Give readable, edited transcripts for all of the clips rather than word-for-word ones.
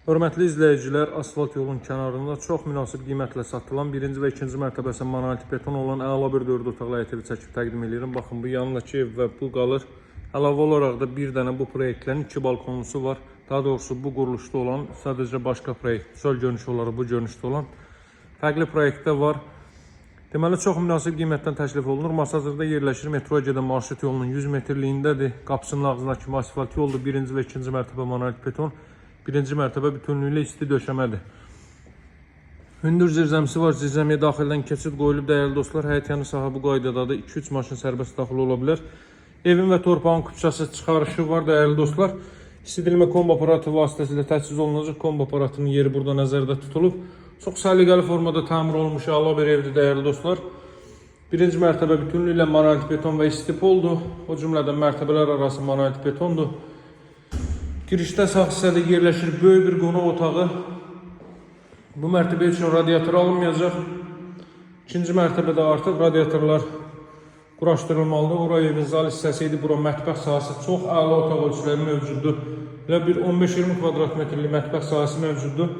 Hörmətli izləyicilər, asfalt yolun kənarında çox münasib qiymətlə satılan 1-ci və 2-ci mərtəbəsi monolit beton olan əla bir 4 otaqlı həyətəvi çəkib təqdim edirəm. Baxın, bu yanındakı ev və bu qalır. Əlavə olaraq da bir dənə bu proyektlərin 2 balkonlusu var. Daha doğrusu bu quruluşda olan sadəcə başqa proyekt, çöl görünüşü olaraq bu görünüşdə olan fərqli proyektdə var. Deməli, çox münasib qiymətdən təklif olunur. Masazırda yerləşir, metroya gedən marşrut yolunun 100 metrliyindədir. Qapısının ağzına kimi asfalt yoldur. 1-ci və 2-ci mərtəbə monolit beton. 1-ci mərtəbə bütünlüyündə isti döşəmədir. Hündür zirzəmisi var. Zirzəmiyə daxildən keçid qoyulub. Dəyərli dostlar, həyət yanı sahə bu qaydadadır. 2-3 maşın sərbəst daxil ola bilər. Evin və torpağın kupçası çıxarışı var. Dəyərli dostlar, istidilmə kombi aparatı vasitəsilə təchiz olunacaq. Kombi aparatının yeri burada nəzərdə tutulub. Çox səliqəli formada təmir olunmuş əla bir evdir, dəyərli dostlar. 1-ci mərtəbə bütünlüyülə monolit beton və isti poldur. O cümlədən mərtəbələr arası monolit betondur. Girişdə sağ hissədə yerləşir böyük bir qonaq otağı. Bu mərtəbə üçün radiator alınmayacaq. 2-ci mərtəbədə artıq radiatorlar quraşdırılmalıdır. Ora evin zal hissəsi idi. Bura mətbəx sahəsi çox əla otaq ölçüləri mövcuddur. Elə bir 15-20 kvadrat metrli mətbəx sahəsi mövcuddur.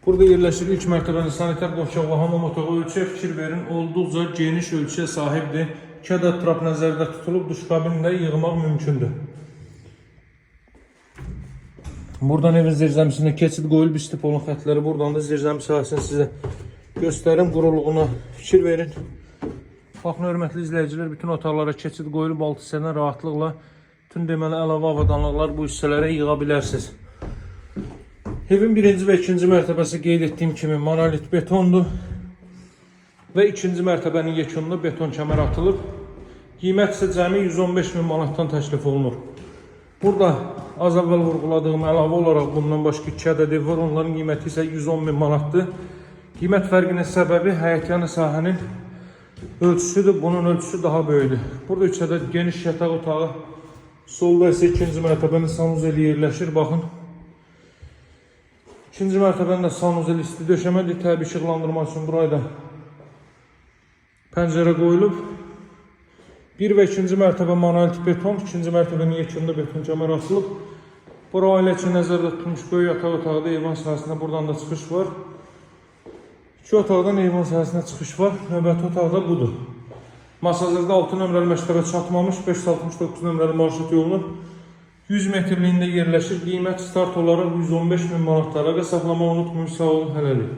Burada yerləşir ilk mərtəbənin sanitar qovşaq və hamam otağı. Ölçüyə fikir verin, olduqca geniş ölçüyə sahibdir. 2 ədəd trap nəzərdə tutulub, duş kabinində yığmaq mümkündür. Buradan evin zirzəmisində keçid qoyulub, isti polun xətləri buradan da zirzəmi sahəsini sizə göstərim, quruluğuna fikir verin. Baxın, hörmətli izləyicilər, bütün otaqlara keçid qoyulub, alt hissədən rahatlıqla bütün deməli əlavə avadanlıqlar bu hissələrə yığa bilərsiniz. Evin 1-ci və 2-ci mərtəbəsi qeyd etdiyim kimi monolit betondur və 2-ci mərtəbənin yekununda beton kəmər atılıb. Qiymət isə cəmi 115 min manatdan təklif olunur. Burada az əvvəl vurğuladığım əlavə olaraq bundan başqa 2 ədəd ev var. Onların qiyməti isə 110 min manatdır. Qiymət fərqinin səbəbi həyətyanı sahənin ölçüsüdür. Bunun ölçüsü daha böyükdür. Burada 3 ədəd geniş yataq otağı. Solda isə 2-ci mərtəbənin sanuzeli yerləşir. Baxın. 2-ci mərtəbənin də sanuzeli isti döşəmədir. Təbii işıqlandırma üçün buraya da pəncərə qoyulub. 1 və 2-ci mərtəbə monolit beton, 2-ci mərtəbənin yekununda beton kəmər atılıb. Bura ailə üçün nəzərdə tutulmuş böyük yataq otağıda, eyvan sahəsində buradan da çıxış var. 2 otaqdan eyvan sahəsinə çıxış var. Növbəti otaqda budur. Masazırda 6 nömrəli məktəbə çatmamış 569 nömrəli marşrut yolunun 100 metrliyində yerləşir. Qiymət start olaraq 115 min manatlara və saxlama unutmayın. Sağ olun, hələlik.